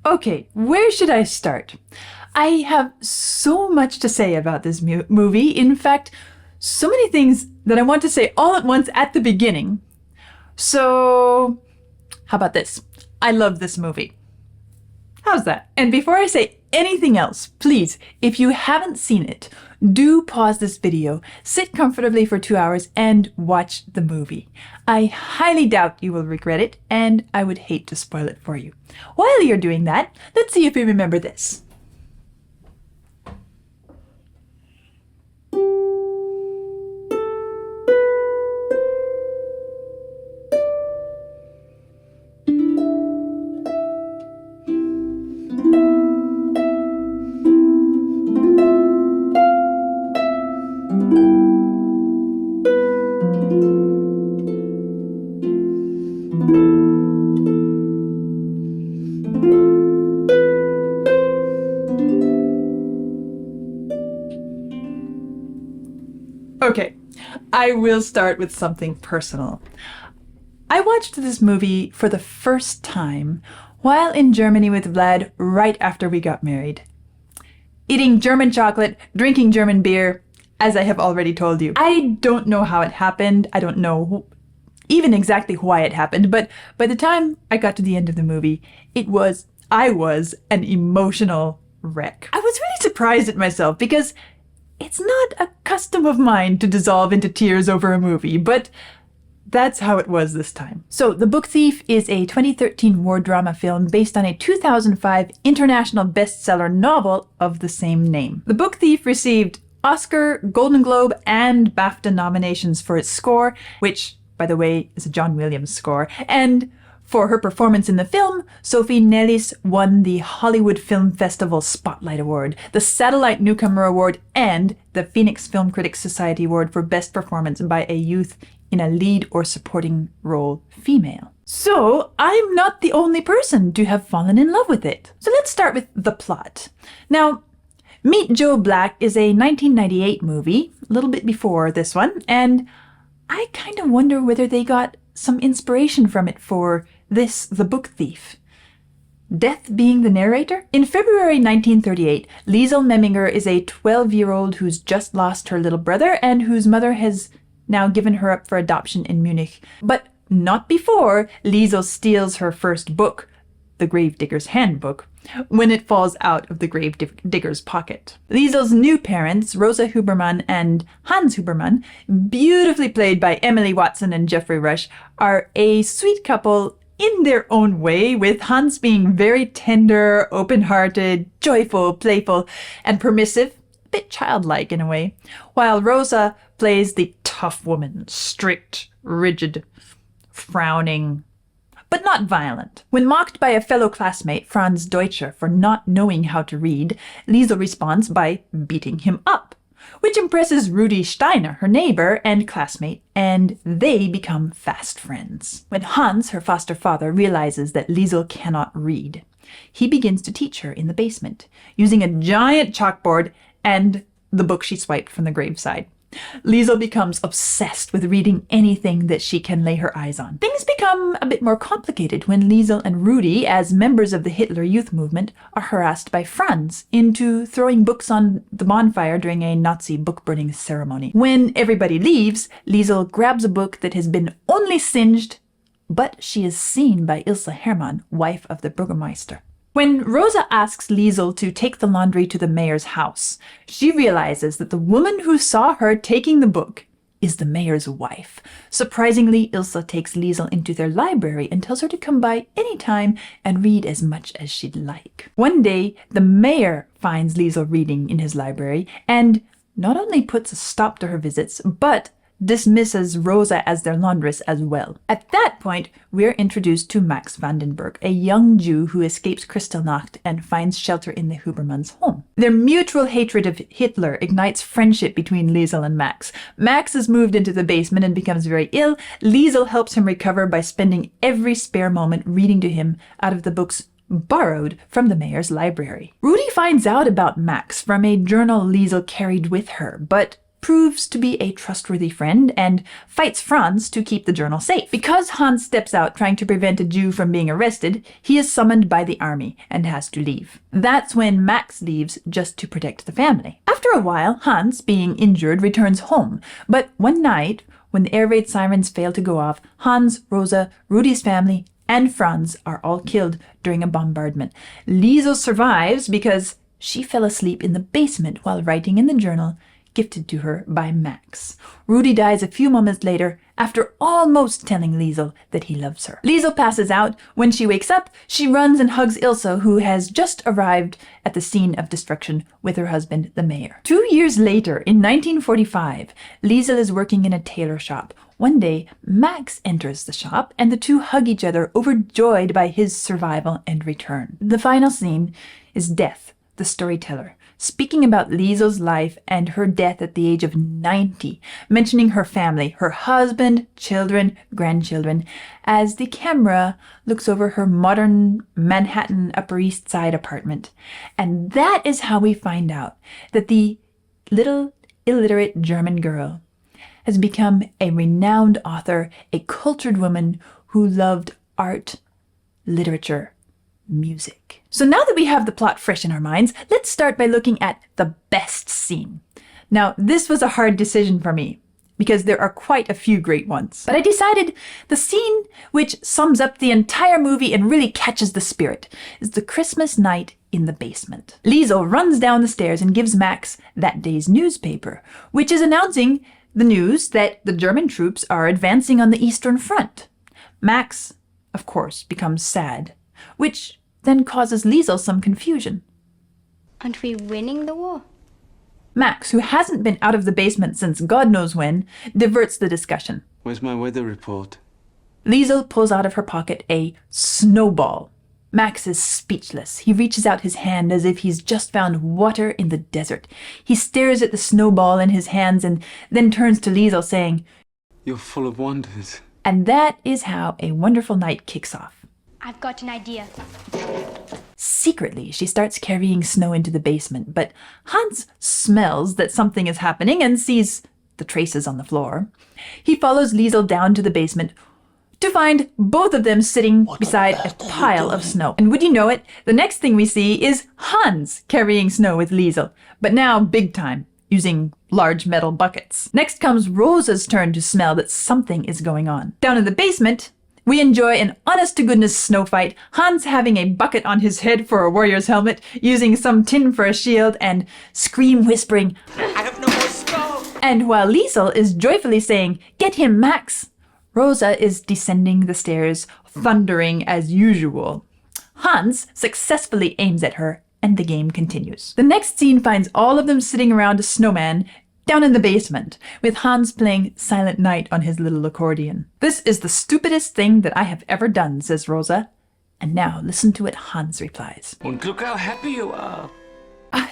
Okay, where should I start? I have so much to say about this movie. In fact, so many things that I want to say all at once at the beginning. So, how about this? I love this movie. How's that? And before I say anything else, please, if you haven't seen it, do pause this video, sit comfortably for 2 hours, and watch the movie. I highly doubt you will regret it, and I would hate to spoil it for you. While you're doing that, let's see if you remember this. Okay, I will start with something personal. I watched this movie for the first time while in Germany with Vlad right after we got married. Eating German chocolate, drinking German beer, as I have already told you. I don't know how it happened. I don't know even exactly why it happened, but by the time I got to the end of the movie, I was an emotional wreck. I was really surprised at myself because it's not a custom of mine to dissolve into tears over a movie, but that's how it was this time. So, The Book Thief is a 2013 war drama film based on a 2005 international bestseller novel of the same name. The Book Thief received Oscar, Golden Globe, and BAFTA nominations for its score, which, by the way, is a John Williams score, and for her performance in the film, Sophie Nellis won the Hollywood Film Festival Spotlight Award, the Satellite Newcomer Award, and the Phoenix Film Critics Society Award for Best Performance by a Youth in a Lead or Supporting Role Female. So, I'm not the only person to have fallen in love with it. So let's start with the plot. Now, Meet Joe Black is a 1998 movie, a little bit before this one, and I kind of wonder whether they got some inspiration from it for this, The Book Thief. Death being the narrator? In February 1938, Liesel Memminger is a 12-year-old who's just lost her little brother and whose mother has now given her up for adoption in Munich. But not before Liesel steals her first book, The Gravedigger's Handbook, when it falls out of the gravedigger's pocket. Liesel's new parents, Rosa Huberman and Hans Huberman, beautifully played by Emily Watson and Jeffrey Rush, are a sweet couple in their own way, with Hans being very tender, open-hearted, joyful, playful, and permissive, a bit childlike in a way, while Rosa plays the tough woman, strict, rigid, frowning, but not violent. When mocked by a fellow classmate, Franz Deutscher, for not knowing how to read, Liesel responds by beating him up, which impresses Rudi Steiner, her neighbor and classmate, and they become fast friends. When Hans, her foster father, realizes that Liesel cannot read, he begins to teach her in the basement, using a giant chalkboard and the book she swiped from the graveside. Liesel becomes obsessed with reading anything that she can lay her eyes on. Things become a bit more complicated when Liesel and Rudi, as members of the Hitler Youth Movement, are harassed by Franz into throwing books on the bonfire during a Nazi book-burning ceremony. When everybody leaves, Liesel grabs a book that has been only singed, but she is seen by Ilse Hermann, wife of the Burgermeister. When Rosa asks Liesel to take the laundry to the mayor's house, she realizes that the woman who saw her taking the book is the mayor's wife. Surprisingly, Ilse takes Liesel into their library and tells her to come by any time and read as much as she'd like. One day, the mayor finds Liesel reading in his library and not only puts a stop to her visits, but dismisses Rosa as their laundress as well. At that point, we're introduced to Max Vandenberg, a young Jew who escapes Kristallnacht and finds shelter in the Hubermans' home. Their mutual hatred of Hitler ignites friendship between Liesel and Max. Max is moved into the basement and becomes very ill. Liesel helps him recover by spending every spare moment reading to him out of the books borrowed from the mayor's library. Rudi finds out about Max from a journal Liesel carried with her, but proves to be a trustworthy friend and fights Franz to keep the journal safe. Because Hans steps out trying to prevent a Jew from being arrested, he is summoned by the army and has to leave. That's when Max leaves just to protect the family. After a while, Hans, being injured, returns home. But one night, when the air raid sirens fail to go off, Hans, Rosa, Rudy's family, and Franz are all killed during a bombardment. Liesel survives because she fell asleep in the basement while writing in the journal gifted to her by Max. Rudy dies a few moments later after almost telling Liesel that he loves her. Liesel passes out. When she wakes up, she runs and hugs Ilse, who has just arrived at the scene of destruction with her husband, the mayor. 2 years later, in 1945, Liesel is working in a tailor shop. One day, Max enters the shop, and the two hug each other, overjoyed by his survival and return. The final scene is Death, the storyteller, speaking about Liesel's life and her death at the age of 90, mentioning her family, her husband, children, grandchildren, as the camera looks over her modern Manhattan Upper East Side apartment. And that is how we find out that the little illiterate German girl has become a renowned author, a cultured woman who loved art, literature, music. So now that we have the plot fresh in our minds, let's start by looking at the best scene. Now, this was a hard decision for me because there are quite a few great ones. But I decided the scene which sums up the entire movie and really catches the spirit is the Christmas night in the basement. Liesel runs down the stairs and gives Max that day's newspaper, which is announcing the news that the German troops are advancing on the Eastern Front. Max, of course, becomes sad, which then causes Liesel some confusion. Aren't we winning the war? Max, who hasn't been out of the basement since God knows when, diverts the discussion. Where's my weather report? Liesel pulls out of her pocket a snowball. Max is speechless. He reaches out his hand as if he's just found water in the desert. He stares at the snowball in his hands and then turns to Liesel saying, You're full of wonders. And that is how a wonderful night kicks off. I've got an idea. Secretly, she starts carrying snow into the basement, but Hans smells that something is happening and sees the traces on the floor. He follows Liesel down to the basement to find both of them sitting beside a pile of snow. And would you know it, the next thing we see is Hans carrying snow with Liesel, but now big time, using large metal buckets. Next comes Rosa's turn to smell that something is going on. Down in the basement, we enjoy an honest-to-goodness snow fight, Hans having a bucket on his head for a warrior's helmet, using some tin for a shield, and Scream whispering, I have no more snow! And while Liesel is joyfully saying, Get him, Max! Rosa is descending the stairs, thundering as usual. Hans successfully aims at her, and the game continues. The next scene finds all of them sitting around a snowman down in the basement, with Hans playing Silent Night on his little accordion. This is the stupidest thing that I have ever done, says Rosa. And now listen to what Hans replies. And look how happy you are.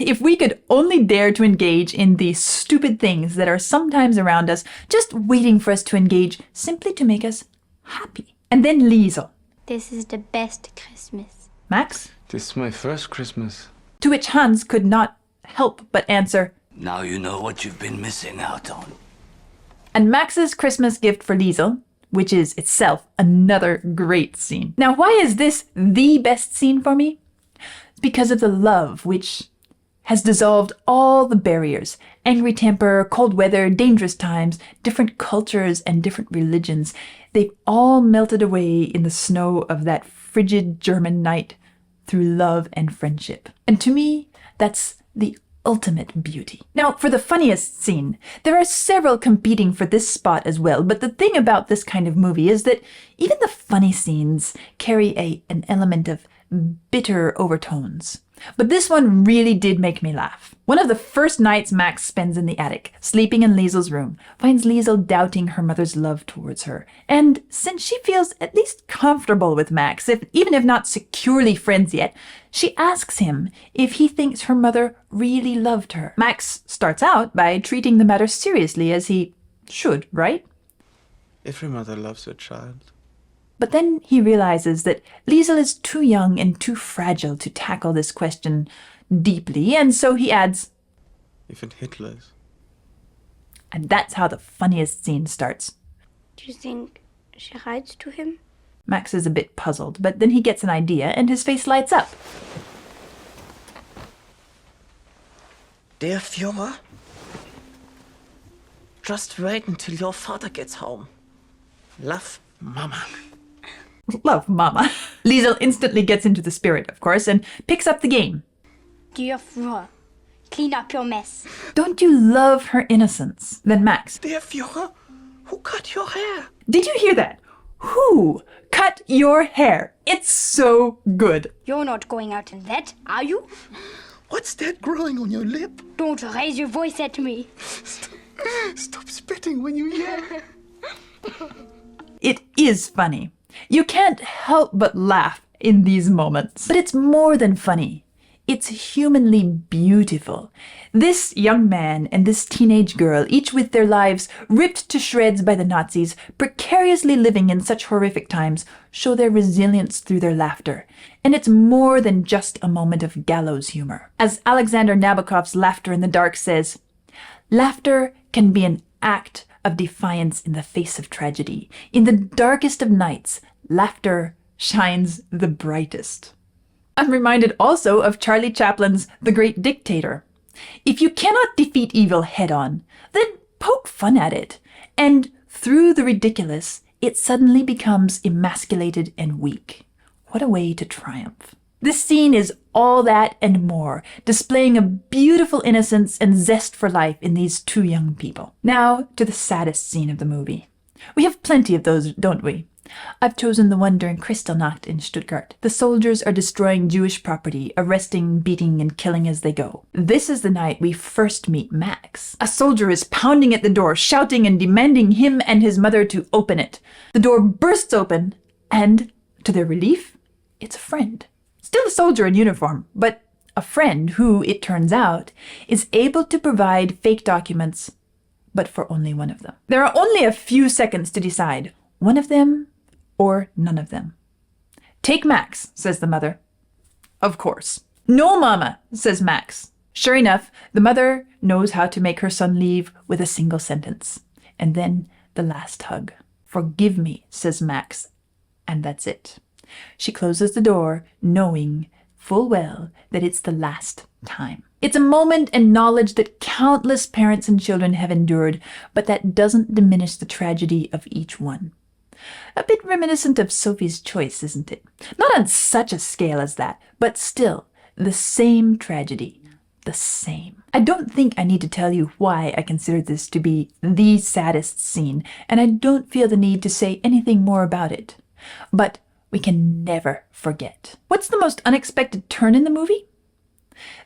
If we could only dare to engage in the stupid things that are sometimes around us, just waiting for us to engage simply to make us happy. And then Liesel. This is the best Christmas. Max? This is my first Christmas. To which Hans could not help but answer, Now you know what you've been missing out on. And Max's Christmas gift for Liesel, which is itself another great scene. Now, why is this the best scene for me? It's because of the love which has dissolved all the barriers. Angry temper, cold weather, dangerous times, different cultures and different religions. They've all melted away in the snow of that frigid German night through love and friendship. And to me, that's the ultimate beauty. Now, for the funniest scene, there are several competing for this spot as well, but the thing about this kind of movie is that even the funny scenes carry an element of bitter overtones. But this one really did make me laugh. One of the first nights Max spends in the attic, sleeping in Liesel's room, finds Liesel doubting her mother's love towards her. And since she feels at least comfortable with Max, even if not securely friends yet, she asks him if he thinks her mother really loved her. Max starts out by treating the matter seriously, as he should, right? Every mother loves her child. But then he realizes that Liesel is too young and too fragile to tackle this question deeply, and so he adds, Even Hitler's. And that's how the funniest scene starts. Do you think she writes to him? Max is a bit puzzled, but then he gets an idea and his face lights up. Dear Führer, just wait until your father gets home. Love, Mama. Love, Mama. Liesel instantly gets into the spirit, of course, and picks up the game. Dear Führer, clean up your mess. Don't you love her innocence? Then Max. Dear Führer, who cut your hair? Did you hear that? Who cut your hair? It's so good. You're not going out in that, are you? What's that growing on your lip? Don't raise your voice at me. Stop spitting when you yell. It is funny. You can't help but laugh in these moments. But it's more than funny. It's humanly beautiful. This young man and this teenage girl, each with their lives ripped to shreds by the Nazis, precariously living in such horrific times, show their resilience through their laughter. And it's more than just a moment of gallows humor. As Alexander Nabokov's Laughter in the Dark says, laughter can be an act of defiance in the face of tragedy. In the darkest of nights, laughter shines the brightest. I'm reminded also of Charlie Chaplin's The Great Dictator. If you cannot defeat evil head-on, then poke fun at it. And through the ridiculous, it suddenly becomes emasculated and weak. What a way to triumph. This scene is all that and more, displaying a beautiful innocence and zest for life in these two young people. Now to the saddest scene of the movie. We have plenty of those, don't we? I've chosen the one during Kristallnacht in Stuttgart. The soldiers are destroying Jewish property, arresting, beating, and killing as they go. This is the night we first meet Max. A soldier is pounding at the door, shouting and demanding him and his mother to open it. The door bursts open, and, to their relief, it's a friend. Still a soldier in uniform, but a friend who, it turns out, is able to provide fake documents, but for only one of them. There are only a few seconds to decide. One of them or none of them. Take Max, says the mother. Of course. No, Mama, says Max. Sure enough, the mother knows how to make her son leave with a single sentence. And then the last hug. Forgive me, says Max. And that's it. She closes the door, knowing full well that it's the last time. It's a moment and knowledge that countless parents and children have endured, but that doesn't diminish the tragedy of each one. A bit reminiscent of Sophie's Choice, isn't it? Not on such a scale as that, but still, the same tragedy. The same. I don't think I need to tell you why I consider this to be the saddest scene, and I don't feel the need to say anything more about it. But we can never forget. What's the most unexpected turn in the movie?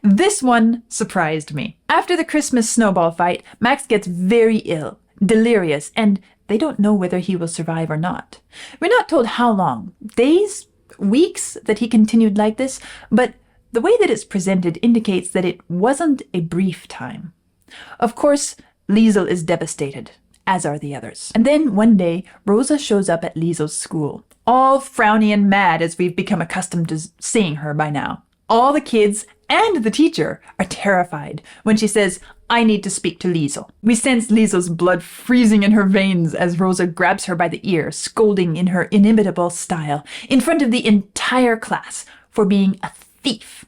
This one surprised me. After the Christmas snowball fight, Max gets very ill, delirious, and they don't know whether he will survive or not. We're not told how long, days, weeks, that he continued like this, but the way that it's presented indicates that it wasn't a brief time. Of course, Liesel is devastated, as are the others. And then one day, Rosa shows up at Liesel's school, all frowny and mad as we've become accustomed to seeing her by now. All the kids and the teacher are terrified when she says, I need to speak to Liesel. We sense Liesel's blood freezing in her veins as Rosa grabs her by the ear, scolding in her inimitable style, in front of the entire class for being a thief.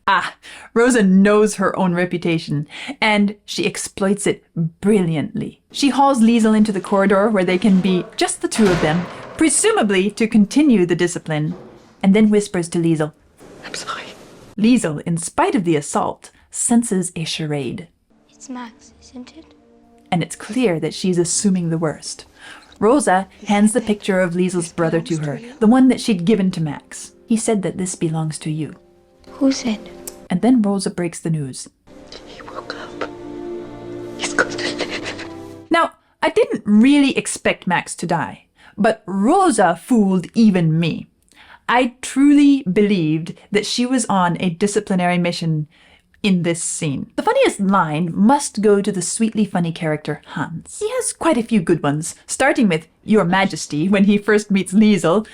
Rosa knows her own reputation, and she exploits it brilliantly. She hauls Liesel into the corridor where they can be just the two of them, presumably to continue the discipline, and then whispers to Liesel, I'm sorry. Liesel, in spite of the assault, senses a charade. It's Max, isn't it? And it's clear that she's assuming the worst. Rosa hands the picture of Liesel's brother to her, the one that she'd given to Max. He said that this belongs to you. Who said? And then Rosa breaks the news. He woke up. He's going to live. Now, I didn't really expect Max to die, but Rosa fooled even me. I truly believed that she was on a disciplinary mission in this scene. The funniest line must go to the sweetly funny character Hans. He has quite a few good ones, starting with Your Majesty when he first meets Liesel,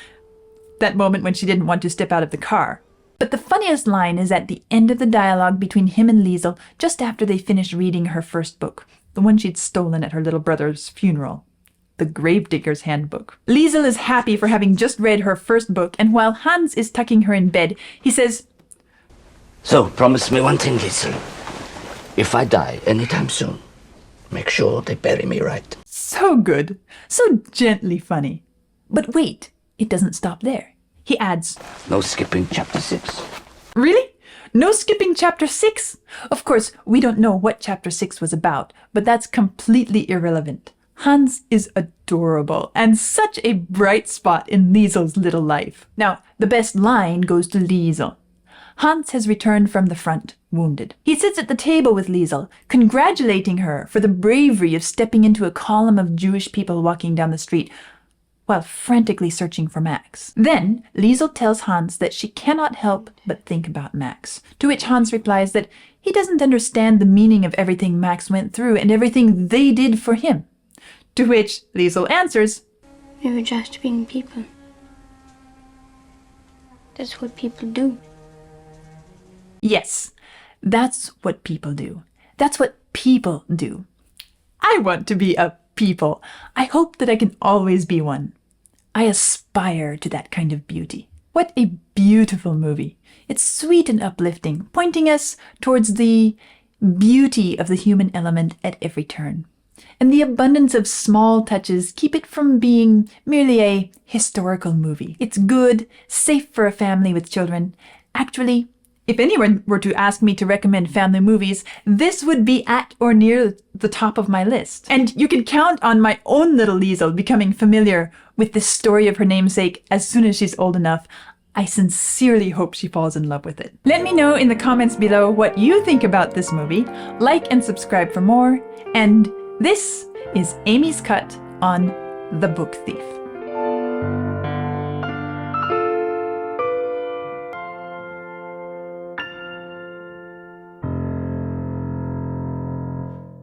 that moment when she didn't want to step out of the car. But the funniest line is at the end of the dialogue between him and Liesel just after they finish reading her first book. the one she'd stolen at her little brother's funeral. The Gravedigger's Handbook. Liesel is happy for having just read her first book, and while Hans is tucking her in bed, he says, So, promise me one thing, Liesel. If I die anytime soon, make sure they bury me right. so good, so gently funny. But wait, it doesn't stop there. He adds, No skipping chapter 6. Really? No skipping chapter 6? Of course, we don't know what chapter 6 was about, but that's completely irrelevant. Hans is adorable and such a bright spot in Liesel's little life. Now, the best line goes to Liesel. Hans has returned from the front, wounded. He sits at the table with Liesel, congratulating her for the bravery of stepping into a column of Jewish people walking down the street, while frantically searching for Max. Then, Liesel tells Hans that she cannot help but think about Max, to which Hans replies that he doesn't understand the meaning of everything Max went through and everything they did for him. To which Liesel answers, We were just being people. That's what people do. yes, that's what people do. That's what people do. I want to be a people. I hope that I can always be one. I aspire to that kind of beauty. What a beautiful movie. It's sweet and uplifting, pointing us towards the beauty of the human element at every turn. And the abundance of small touches keep it from being merely a historical movie. It's good, safe for a family with children. Actually, if anyone were to ask me to recommend family movies, this would be at or near the top of my list. And you can count on my own little Liesel becoming familiar with the story of her namesake as soon as she's old enough. I sincerely hope she falls in love with it. Let me know in the comments below what you think about this movie. Like and subscribe for more. And this is Amy's cut on The Book Thief.